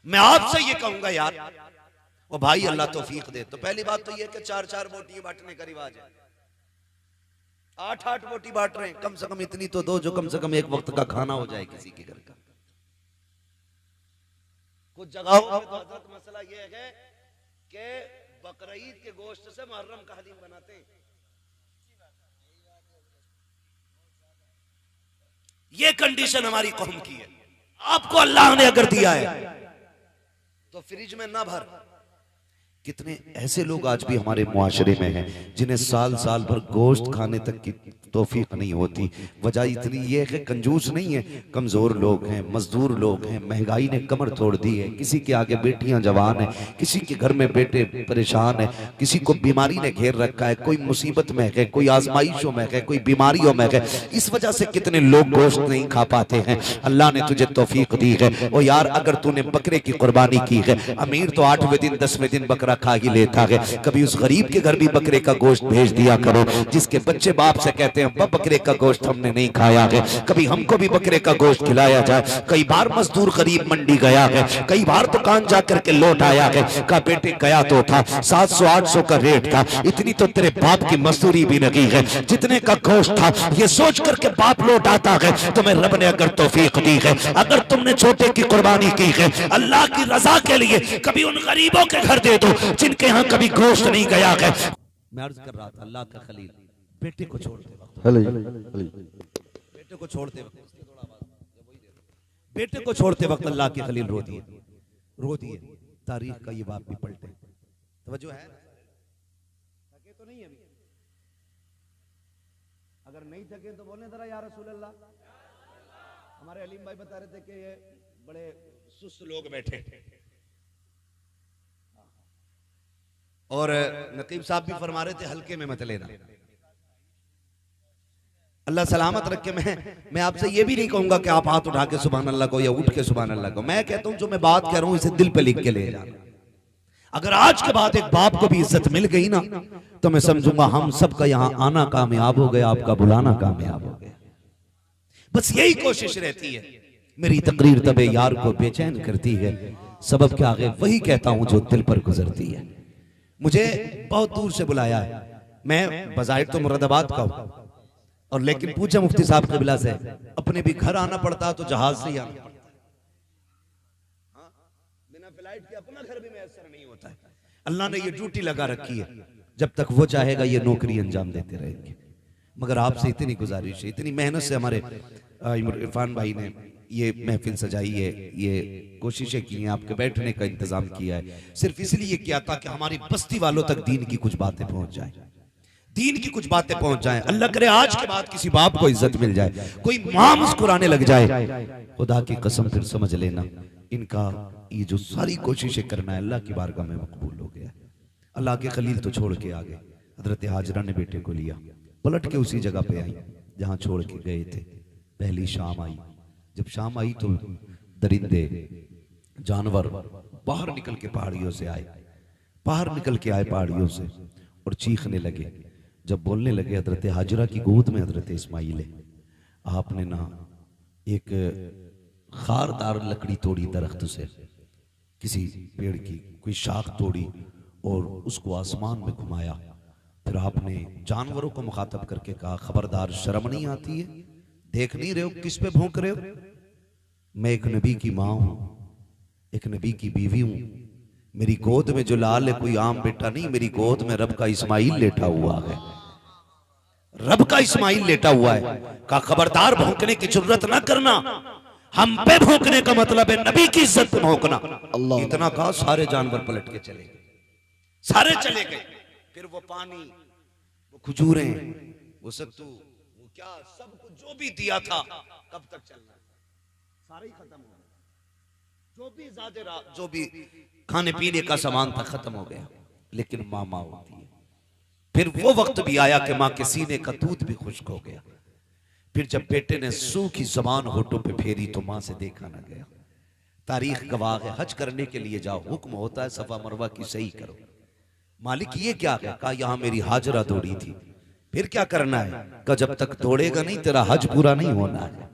मैं आपसे ये कहूंगा यार, वो भाई अल्लाह तौफीक दे। तो पहली बात तो ये कि 4-4 बोटी बांटने का रिवाज है, 8-8 बोटी बांट रहे हैं, कम से कम इतनी तो दो जो कम से कम एक वक्त का खाना हो जाए किसी के घर का। कुछ जगहों पे तो हजरत मसला ये है कि बकरीद के गोश्त से मुहर्रम का हलीम बनाते हैं। ये कंडीशन हमारी कौम की है। आपको अल्लाह ने अगर दिया है तो फ्रिज में ना भर। कितने ऐसे लोग आज भी हमारे मुआशरे में हैं जिन्हें साल साल भर गोश्त खाने तक की तौफीक नहीं होती। वजह इतनी ये है कि कंजूस नहीं है, कमजोर लोग हैं, मजदूर लोग हैं, महंगाई ने कमर तोड़ दी है। किसी के आगे बेटियां जवान हैं, किसी के घर में बेटे परेशान है, किसी को बीमारी ने घेर रखा है, कोई मुसीबत में है, कोई आजमाइशों में है, कोई बीमारियों में है। इस वजह से कितने लोग गोश्त नहीं खा पाते हैं। अल्लाह ने तुझे तौफीक दी है। ओ यार, अगर तूने बकरे की कुर्बानी की है, अमीर तो 8वें दिन 10वें दिन बकरा खा ही लेता है, कभी उस गरीब के घर भी बकरे का गोश्त भेज दिया करो। जिसके बच्चे बाप से कहते हैं बकरे का गोश्त हमने नहीं खाया है, कभी हमको भी बकरे का गोश्त खिलाया जाए। कई बार मजदूर गरीब मंडी गया है, कई बार दुकान जाकर के लौट आया है, का बेटे गया तो था 700-800 का रेट था, इतनी तो तेरे बाप की मजदूरी भी लगी है, जितने का गोश्त था ये सोच करके बाप लौट आता है। तुम्हें रब ने अगर तौफीक दी है, अगर तुमने छोटे की कुर्बानी की है अल्लाह की रजा के लिए, कभी उन गरीबों के घर दे दो जिनके यहाँ कभी गोश्त नहीं गया है। मैं अर्ज कर रहा था, अल्लाह का खलील बेटे को छोड़ते वक्त, बेटे को छोड़ते वक्त, बेटे को छोड़ते वक्त अल्लाह के खलील रो दिए, रो दिए। तारीख का ये बाप भी पलटे। तवज्जो है? थके तो नहीं अभी? अगर नहीं थके तो बोले जरा या रसूल अल्लाह। हमारे अलीम भाई बता रहे थे कि ये बड़े सुस्त लोग बैठे, और नकीब साहब भी फरमा रहे थे हल्के में मत लेना। अल्लाह सलामत रखे। मैं आपसे ये भी नहीं कहूंगा कि आप हाथ उठा के सुभान अल्लाह को या उठ के सुभान अल्लाह को। मैं कहता हूं जो मैं बात कह रहा हूं इसे दिल पे लिख के ले जाना। अगर आज के बाद एक बाप को भी इज्जत मिल गई ना तो मैं समझूंगा हम सबका यहां आना कामयाब हो गया, आपका बुलाना कामयाब हो गया। बस यही कोशिश रहती है। मेरी तकरीर तबे यार को बेचैन करती है, सबब क्या है वही कहता हूं जो दिल पर गुजरती है। मुझे बहुत दूर से बुलाया है, मैं बजाय तो मुरादाबाद का हूं, और लेकिन पूछा मुफ्ती साहब क़िबला से, अपने भी घर आना पड़ता तो जहाज से ही आना पड़ता। हाँ, बिना फ्लाइट के अपना घर भी मैसर नहीं होता है। अल्लाह ने ये ड्यूटी लगा रखी है, जब तक वो चाहेगा ये नौकरी अंजाम देते रहेंगे। मगर आपसे इतनी गुजारिश है, इतनी मेहनत से हमारे इरफान भाई ने ये महफिल सजाई है, ये कोशिशें की हैं, आपके बैठने का इंतजाम किया है, सिर्फ इसलिए किया था कि हमारी बस्ती वालों तक दीन की कुछ बातें पहुंच जाए, दीन की कुछ बातें पहुंच जाएं। अल्लाह करे आज के बाद किसी बाप को इज्जत मिल जाए, कोई मां मुस्कुराने लग जाए, खुदा की कसम फिर समझ लेना इनका ये जो सारी कोशिशें करना है अल्लाह की बारगाह में मकबूल हो गया। अल्लाह के खलील तो छोड़ के आ गए, हजरत हाजरा ने बेटे को लिया, पलट के उसी जगह पे आई जहां छोड़ के गए थे। पहली शाम आई, जब शाम आई तो दरिंदे जानवर बाहर निकल के पहाड़ियों से आए, बाहर निकल के आए पहाड़ियों से और चीखने लगे। जब बोलने लगे, हजरत हाजरा की गोद में हजरत इस्माइल है, आपने ना एक खारदार लकड़ी तोड़ी दरख्त से, किसी पेड़ की कोई शाख तोड़ी और उसको आसमान में घुमाया। फिर आपने जानवरों को मुखातब करके कहा, खबरदार शर्म नहीं आती है, देख नहीं रहे हो किस पे भौंक रहे हो? मैं एक नबी की माँ हूं, एक नबी की बीवी हूं, मेरी गोद में जो लाल है कोई आम बेटा नहीं, मेरी गोद में रब का इस्माइल लेटा हुआ है, रब का इस्माइल लेटा हुआ है। का खबरदार भौंकने की जरूरत ना करना, हम पे भौंकने का मतलब है नबी की इज्जत पे भौंकना। इतना कहा सारे जानवर पलट के चले गए, सारे चले गए। फिर वो पानी, वो खजूरें, वो सत्तू, वो क्या सब कुछ जो भी दिया था, कब तक चलना, सारे ही खत्म हो गए। जो भी ज्यादा जो भी खाने पीने का सामान था खत्म हो गया। लेकिन माँ माँ होती है। फिर वो वक्त भी आया कि माँ के सीने का दूध भी खुश्क हो गया। फिर जब बेटे ने सूखी जबान होठों पे फेरी तो माँ से देखा ना गया। तारीख गवाह है, हज करने के लिए जाओ, हुक्म होता है सफा मरवा की सही करो। मालिक ये क्या है? कहा यहां मेरी हाजरा दौड़ी थी। फिर क्या करना है? कहा जब तक दौड़ेगा नहीं तेरा हज पूरा नहीं होना है।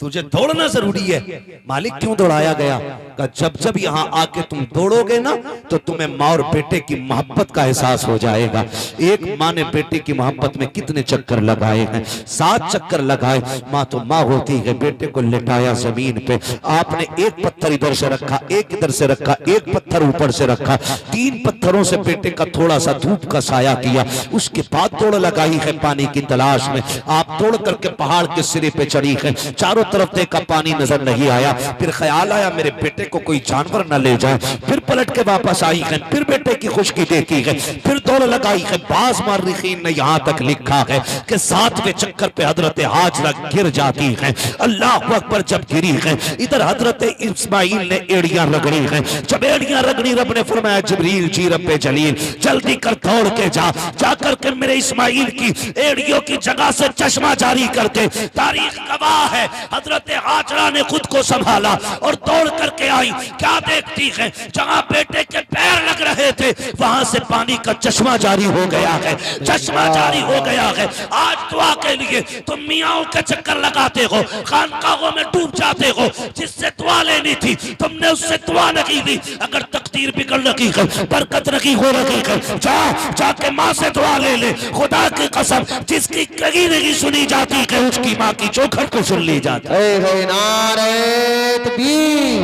तुझे दौड़ना जरूरी है। मालिक क्यों दौड़ाया गया? का जब जब यहाँ आके तुम दौड़ोगे ना तो तुम्हें माँ और बेटे की मोहब्बत का एहसास हो जाएगा। एक माँ ने बेटे की मोहब्बत में कितने चक्कर लगाए हैं, 7 चक्कर लगाए। माँ तो माँ होती है। बेटे को लिटाया जमीन पे, आपने एक पत्थर इधर से रखा, एक इधर से रखा, एक पत्थर ऊपर से रखा, 3 पत्थरों से बेटे का थोड़ा सा धूप का साया किया। उसके बाद दौड़ लगाई है पानी की तलाश में। आप दौड़ करके पहाड़ के सिरे पे चढ़ी है, चारों तरफ देखा पानी नजर नहीं आया। फिर ख्याल आया मेरे बेटे को कोई जानवर न ले जाए। फिर पलट के वापस आई है, फिर बेटे की खुशकी देखी है, फिर दौड़ लगाई है। बाज मार्रिखीन ने यहां तक लिखा है कि 7वें चक्कर पे हजरत हाजरा गिर जाती है। अल्लाह अकबर, जब गिरी है इधर हजरत इस्माइल ने एड़ियां रगड़ी है। जब एड़ियां रगड़ी, रब ने फरमाया जिब्रील जी रब्बे जलील जल्दी कर दौड़ के जाकर के मेरे इस्माइल की एड़ियों की जगह से चश्मा जारी करके। तारीख गवाह है हजरत हाजरा ने खुद को संभाला और दौड़ करके आई। क्या देखती है, जहां बेटे के पैर लग रहे थे वहां से पानी का चश्मा जारी हो गया है, चश्मा जारी हो गया है। आज दुआ के लिए तुम मियाओं के चक्कर लगाते हो, खानकाहों में डूब जाते हो। जिससे दुआ लेनी थी तुमने उससे दुआ नहीं ली। अगर तकदीर बिगड़ रही है, बरकत नहीं हो रही है, जाके माँ से दुआ ले ले। खुदा की कसम, जिसकी कहीं नहीं सुनी जाती है उसकी माँ की चौखट को सुन ली जाती है। नारे तकबीर,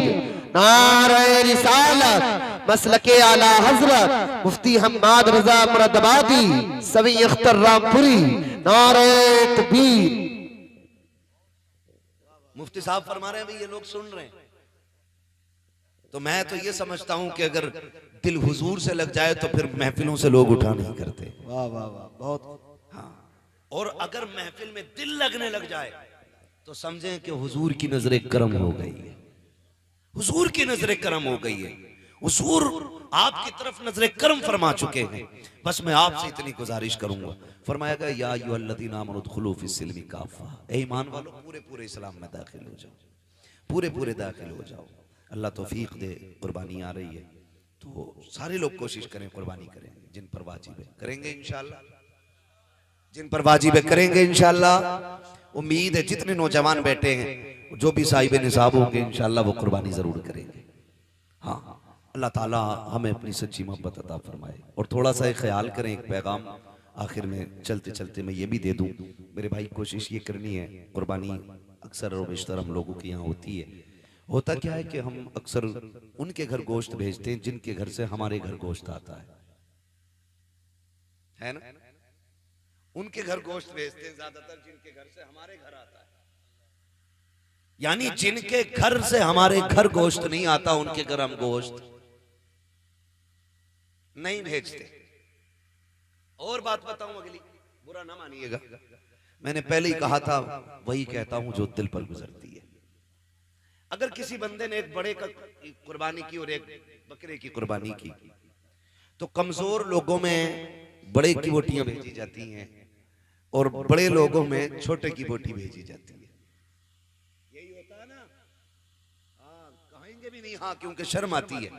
नारे रिसालत, मसलके आला हजरत मुफ्ती हम्माद रजा मुरादाबादी सवी अख्तर रामपुरी। नारे तकबीर। मुफ्ती साहब फरमा रहे हैं भाई ये लोग सुन रहे हैं। तो मैं तो ये समझता हूं कि अगर दिल हुजूर से लग जाए तो फिर महफिलों से लोग उठा नहीं करते। वाह वाह वाह, बहुत। हाँ, और अगर महफिल में दिल लगने लग जाए तो समझें कि हुजूर की नजर करम हो गई है, हुजूर की नजर करम हो गई है। हुजूर आपकी तरफ नजर करम फरमा चुके हैं। बस मैं आपसे इतनी गुजारिश करूंगा, फरमाया गया या अय्युहल्लज़ीना आमनू उदखुलू फिस्सिल्मी काफ़ा, ए ईमान वालों पूरे पूरे इस्लाम में दाखिल हो जाओ, पूरे पूरे दाखिल हो जाओ। अल्लाह तौफीक दे। कुर्बानी आ रही है तो सारे लोग कोशिश करें, कुर्बानी करें। जिन पर वाजिब है करेंगे इंशाअल्लाह, जिन पर वाजिब है करेंगे इंशाअल्लाह। उम्मीद है जितने नौजवान बैठे हैं जो भी साहिब निसाब होंगे इंशाअल्लाह वो कुर्बानी जरूर करेंगे। हाँ, अल्लाह ताला हमें अपनी सच्ची मोहब्बत अता फरमाए। और थोड़ा सा ख्याल करें, एक पैगाम आखिर में चलते चलते मैं ये भी दे दूं। मेरे भाई कोशिश ये करनी है, कुर्बानी अक्सर और बेशतर हम लोगों के यहाँ होती है। होता क्या है कि हम अक्सर उनके घर गोश्त भेजते हैं जिनके घर से हमारे घर गोश्त आता है ना। उनके घर गोश्त भेजते हैं ज्यादातर जिनके घर से हमारे घर आता है। यानी जिनके घर से हमारे घर गोश्त नहीं आता उनके घर हम गोश्त नहीं भेजते। और बात बताऊं अगली, बुरा ना मानिएगा, मैंने पहले ही कहा था, वही कहता हूं जो दिल पर गुजरती है। अगर किसी बंदे ने एक बड़े का कुर्बानी की और एक बकरे की कुर्बानी की तो कमजोर लोगों में बड़े की बोटियां भेजी जाती हैं और बड़े लोगों में छोटे की बोटी भेजी जाती है। यही होता है ना। हाँ, कहेंगे भी नहीं हाँ, क्योंकि शर्म आती है।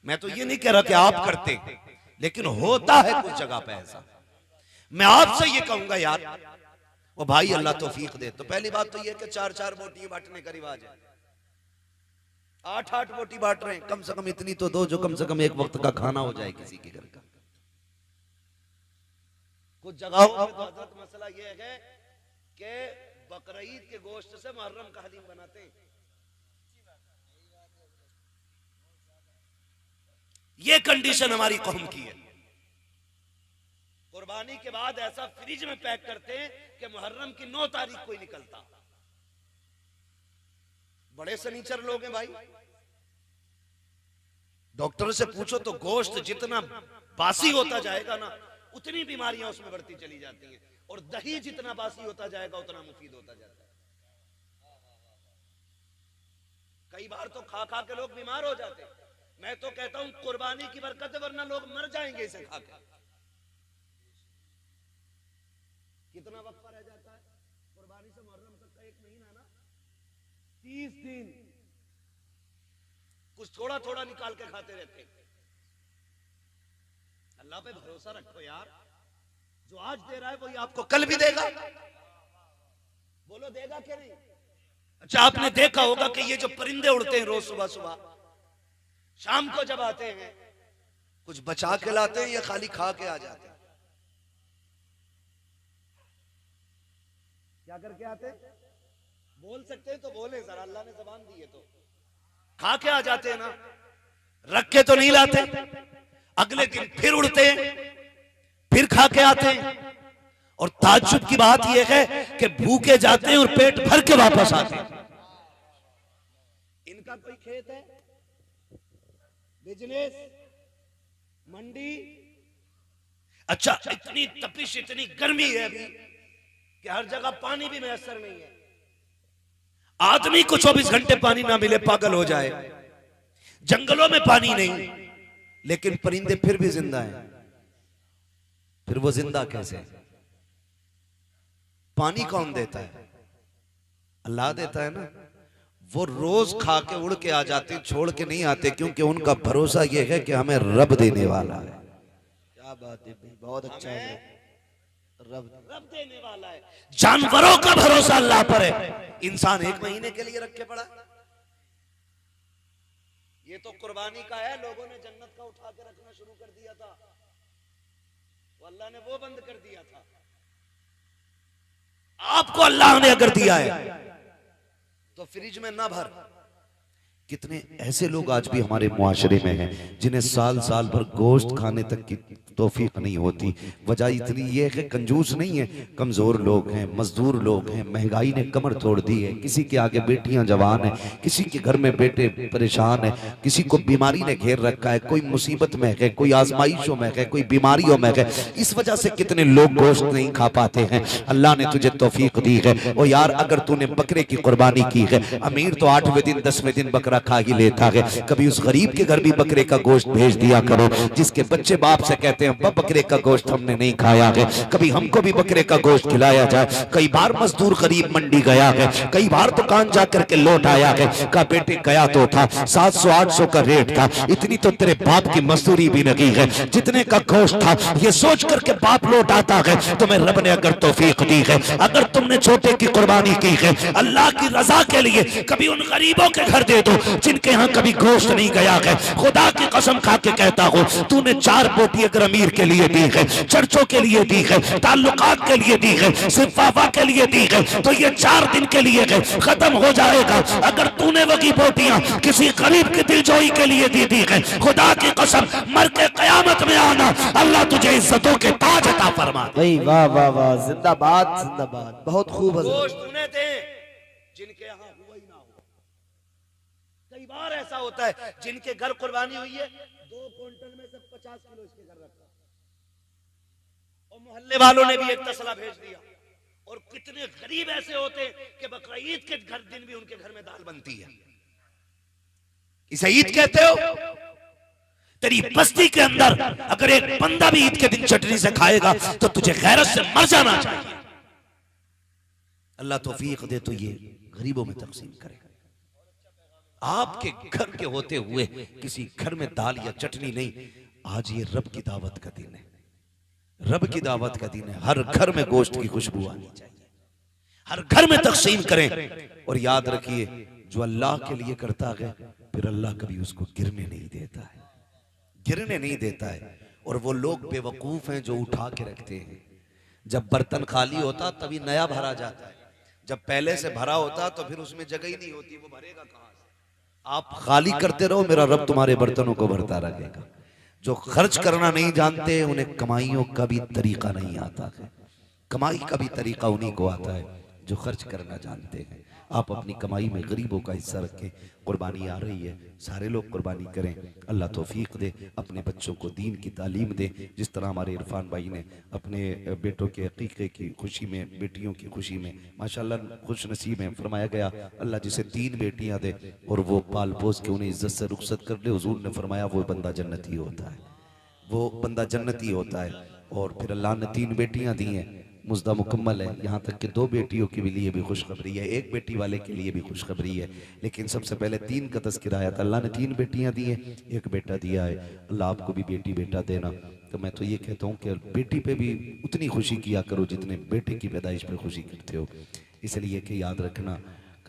मैं तो ये नहीं कह रहा कि आप करते, लेकिन होता है कुछ जगह पे ऐसा। मैं आपसे ये कहूंगा यार, वो भाई अल्लाह तौफीक दे। तो पहली बात तो ये कि 4-4 बोटियां बांटने का रिवाज है। 8-8 बोटी बांट रहे हैं, कम से कम इतनी तो दो जो कम से कम एक वक्त का खाना हो जाए किसी के घर का। कुछ जगहों पे तो हजरत मसला ये है कि बकरीद के गोश्त से मुहर्रम का हलीम बनाते हैं। ये कंडीशन हमारी कौम की है। कुर्बानी के बाद ऐसा फ्रिज में पैक करते हैं कि मुहर्रम की 9 तारीख को ही निकलता। बड़े सनीचर लोग हैं भाई। डॉक्टर से पूछो तो गोश्त जितना बासी होता जाएगा ना उतनी बीमारियां उसमें बढ़ती चली जाती हैं, और दही जितना बासी होता जाएगा उतना मुफीद होता जाता है। कई बार तो खा खा के लोग बीमार हो जाते हैं। मैं तो कहता हूं कुर्बानी की बरकत है, वरना लोग मर जाएंगे इसे खा के। कितना वक्फा रह जाता है कुर्बानी से मुहर्रम तक का? 1 महीना ना, 30 दिन कुछ थोड़ा थोड़ा निकाल के खाते रहते। अल्लाह पे भरोसा रखो यार, जो आज दे रहा है वही आपको कल भी देगा। बोलो देगा क्या नहीं? अच्छा, आपने देखा होगा कि ये जो परिंदे उड़ते हैं रोज सुबह सुबह, शाम को जब आते हैं कुछ बचा के लाते हैं या खाली खा के आ जाते हैं? क्या करके आते हैं? बोल सकते हैं तो बोले सर, अल्लाह ने जबान दी है तो। खा के आ जाते हैं ना, रख के तो नहीं लाते। अगले दिन फिर उड़ते हैं, फिर खा के आते हैं। और ताज्जुब की बात यह है कि भूखे जाते हैं और पेट भर के वापस आते हैं। इनका कोई खेत है, बिजनेस, मंडी? अच्छा, इतनी तपिश, इतनी गर्मी है अभी कि हर जगह पानी भी मैसर नहीं है। आदमी को 24 घंटे पानी ना मिले पागल हो जाए। जंगलों में पानी नहीं, लेकिन परिंदे फिर भी जिंदा हैं। फिर वो जिंदा कैसे? पानी कौन देता है? अल्लाह देता है ना। वो रोज खा के उड़ के आ जाते, छोड़ के नहीं आते, क्योंकि उनका भरोसा ये है कि हमें रब देने वाला है। क्या बात है, बहुत अच्छा है। रब देने वाला है। जानवरों का भरोसा अल्लाह पर है। इंसान 1 महीने के लिए रख के पड़ा। ये तो कुर्बानी का है। लोगों ने जन्नत का उठा के रखना शुरू कर दिया था, वो अल्लाह ने वो बंद कर दिया था। आपको अल्लाह ने अगर दिया है तो फ्रिज में ना भर। कितने ऐसे लोग आज भी हमारे मुआशरे में हैं जिन्हें साल साल भर गोश्त खाने तक की तौफीक नहीं होती। वजह इतनी ये है कि कंजूस नहीं है, कमजोर लोग हैं, मजदूर लोग हैं, महंगाई ने कमर तोड़ दी है। किसी के आगे बेटियां जवान हैं, किसी के घर में बेटे परेशान है, किसी को बीमारी ने घेर रखा है, कोई मुसीबत में है, कोई आजमाइशों में है, कोई बीमारियों में है। इस वजह से कितने लोग गोश्त नहीं खा पाते हैं। अल्लाह ने तुझे तौफीक दी है। ओ यार, अगर तूने बकरे की कुर्बानी की है, अमीर तो 8वें दिन 10वें दिन बकरा खा ही लेता है। कभी उस गरीब के घर भी बकरे का गोश्त भेज दिया करो, जिसके बच्चे बाप से कहते हैं बकरे का गोश्त हमने नहीं खाया है, कभी हमको भी बकरे का गोश्त खिलाया जाए। कई बार मजदूर गरीब मंडी गया है, कई बार दुकान जाकर के लौट आया है, का बेटे गया तो था 700-800 का रेट था, इतनी तो तेरे बाप की मजदूरी भी लगी है, जितने का गोश्त था ये सोच करके बाप लौट आता है। तुम्हें रब ने अगर तौफीक दी है, अगर तुमने छोटे की कुर्बानी की है अल्लाह की रजा के लिए, कभी उन गरीबों के घर दे दो जिनके यहाँ कभी गोश्त नहीं गया है। खुदा की कसम खा के कहता हूँ, तूने 4 बोटी अगर अमीर के लिए दी है, चर्चों के लिए दी है, ताल्लुकात के लिए दी है, सिर्फ वाफा के लिए दी है, तो ये 4 दिन के लिए है, खत्म हो जाएगा। अगर तूने वही बोटियां किसी गरीब की दिलजोई के लिए दी है, खुदा की कसम मर के कयामत में आना, अल्लाह तुझे इज्जतों के ताज अता फरमा दे। वाह वाह वाह, जिंदाबाद जिंदाबाद, बहुत खूब। गोश्त उन्हें दे जिनके यहाँ हुआ ही ना हो। कई बार ऐसा होता है जिनके घर कुर्बानी हुई है, 2 क्विंटल में से 50 किलो इसके घर रखा, और मोहल्ले वालों ने भी एक तसला भेज दिया। और कितने गरीब ऐसे होते हैं कि बकरा ईद के घर दिन भी उनके घर में दाल बनती है। इसे ईद कहते हो? तेरी बस्ती के अंदर अगर एक बंदा भी ईद के दिन चटनी से खाएगा तो तुझे गैरत से मर जाना चाहिए। अल्लाह तौफीक दे तो ये गरीबों में तकसीम करे। आपके घर के होते हुए किसी घर में दाल या चटनी नहीं। आज ये रब की दावत का दिन है, रब की दावत का दिन है। हर घर में गोश्त की खुशबू आनी चाहिए, हर घर में तकसीम करें। और याद रखिए, जो अल्लाह के लिए करता है फिर अल्लाह कभी उसको गिरने नहीं देता है, गिरने नहीं देता है। और वो लोग बेवकूफ हैं जो उठा के रखते हैं। जब बर्तन खाली होता तभी नया भरा जाता है, जब पहले से भरा होता तो फिर उसमें जगह ही नहीं होती, वो भरेगा कहां से? आप खाली करते रहो, मेरा रब तुम्हारे बर्तनों को भरता रहेगा। जो खर्च करना नहीं जानते उन्हें कमाइयों का भी तरीका नहीं आता है। कमाई का भी तरीका उन्हीं को आता है जो खर्च करना जानते हैं। आप अपनी कमाई में गरीबों का हिस्सा रखें। कुर्बानी आ रही है, सारे लोग कुर्बानी करें। अल्लाह तौफीक दे, अपने बच्चों को दीन की तालीम दे। जिस तरह हमारे इरफान भाई ने अपने बेटों के अकीक़े की खुशी में, बेटियों की खुशी में माशाल्लाह खुश नसीब हैं, फरमाया गया अल्लाह जिसे 3 बेटियां दे और वो पाल पोस के उन्हें इज्जत से रुखसत कर ले, हुजूर ने फरमाया वो बंदा जन्नती होता है, वो बंदा जन्नती होता है। और फिर अल्लाह ने 3 बेटियां दी हैं, मुज्दा मुकम्मल है। यहाँ तक कि 2 बेटियों के लिए भी खुशखबरी है, 1 बेटी वाले के लिए भी खुशखबरी है। लेकिन सबसे पहले 3 का तज़किरा आया था। अल्लाह ने 3 बेटियां दी हैं, 1 बेटा दिया है। अल्लाह आपको भी बेटी बेटा देना। तो मैं तो ये कहता हूँ कि बेटी पे भी उतनी खुशी किया करो जितने बेटे की पैदाइश पे खुशी करते हो। इसलिए कि याद रखना,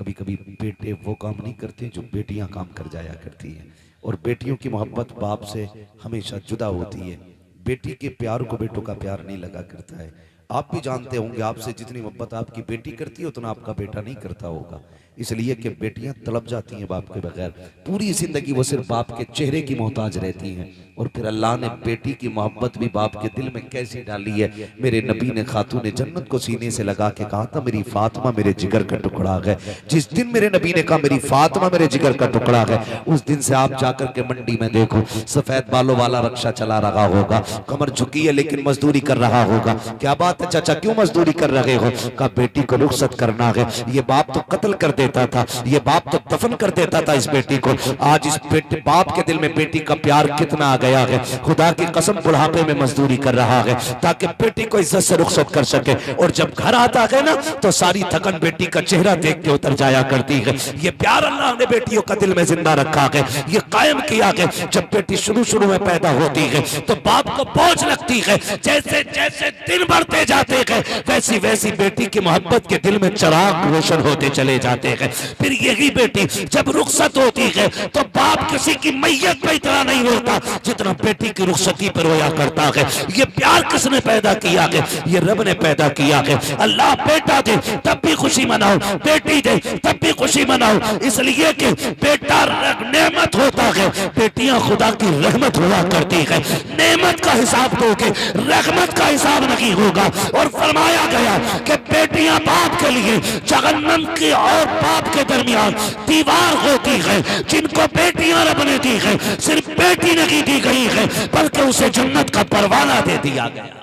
कभी कभी बेटे वो काम नहीं करते जो बेटियां काम कर जाया करती हैं, और बेटियों की मोहब्बत बाप से हमेशा जुदा होती है। बेटी के प्यार को बेटों का प्यार नहीं लगा करता है। आप भी जानते होंगे, आपसे जितनी मोहब्बत आपकी बेटी करती है उतना आपका बेटा नहीं करता होगा, इसलिए कि बेटियां तड़प जाती हैं बाप के बगैर। पूरी जिंदगी वो सिर्फ बाप के चेहरे की मोहताज रहती हैं। और फिर अल्लाह ने बेटी की मोहब्बत भी बाप के दिल में कैसी डाली है। मेरे नबी ने खातून जन्नत को सीने से लगा के कहा था, मेरी फातिमा मेरे जिगर का टुकड़ा है। जिस दिन मेरे नबी ने कहा मेरी फातिमा मेरे जिगर का टुकड़ा है, उस दिन से आप जाकर के मंडी में देखो, सफेद बालों वाला रक्षा चला रहा होगा, कमर झुकी है लेकिन मजदूरी कर रहा होगा। क्या बात है चाचा, क्यों मजदूरी कर रहे हो? कहा बेटी को रुखसत करना है। ये बाप तो कत्ल कर देता था, ये बाप तो दफन कर देता था इस बेटी को। आज इस बेटे बाप के दिल में बेटी का प्यार कितना आ गया है। खुदा की कसम बुढ़ापे में मजदूरी कर रहा है ताकि बेटी को इज्जत से रुखसत कर सके। और जब घर आता है ना तो सारी थकन बेटी का चेहरा देख के उतर जाया करती है। ये प्यार अल्लाह ने बेटियों का दिल में जिंदा रखा है, ये कायम किया है। जब बेटी शुरू शुरू में पैदा होती है तो बाप को बोझ लगती है, जैसे जैसे दिन बढ़ते जाते हैं वैसी वैसी बेटी की मोहब्बत के दिल में चिराग रोशन होते चले जाते हैं। फिर यही बेटी जब रुखसत होती है तो बाप किसी की मैयत पे इतना नहीं होता जितना बेटी की रुखसती पर रोया करता है। ये प्यार किसने पैदा किया है? ये रब ने पैदा किया है। अल्लाह बेटा दे तब भी खुशी मनाओ, बेटी दे तब भी खुशी मनाओ, इसलिए कि बेटा नेमत होता है, बेटियां खुदा की रहमत हुआ करती है। नेमत का हिसाब दोगे, रहमत का हिसाब नहीं होगा। और फरमाया गया कि बेटियां बाप के लिए जहन्नम की और बाप के दरमियान दीवार होती है। जिनको बेटियां रब ने दी है, सिर्फ बेटी नहीं दी गई है बल्कि उसे जन्नत का परवाना दे दिया गया।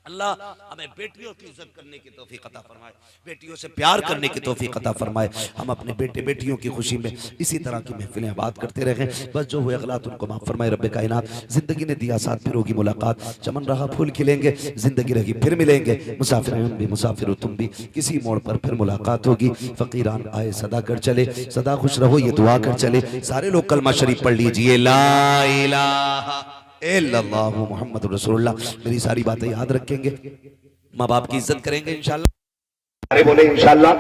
अल्लाह हमें बेटियों की इज्जत करने की तौफीक अता फरमाए, बेटियों से प्यार करने की तौफीक अता फरमाए। हम अपने बेटे बेटियों की खुशी में इसी तरह की महफिलें बात करते रहें। बस जो हुए गलत उनको माफ फरमाए रब्बे कायनात। जिंदगी ने दिया साथ, फिर होगी मुलाकात, चमन रहा फूल खिलेंगे, जिंदगी रही फिर मिलेंगे। मुसाफिर हम भी, मुसाफिर तुम भी, किसी मोड़ पर फिर मुलाकात होगी। फकीरान आए सदा कर चले, सदा खुश रहो ये दुआ कर चले। सारे लोग कलमा शरीफ पढ़ लीजिए, ला इलाहा इल्लल्लाहु मुहम्मदुर रसूलुल्लाह। मेरी सारी बातें याद रखेंगे, माँ बाप की इज्जत करेंगे इंशाल्लाह। अरे बोले इंशाल्लाह।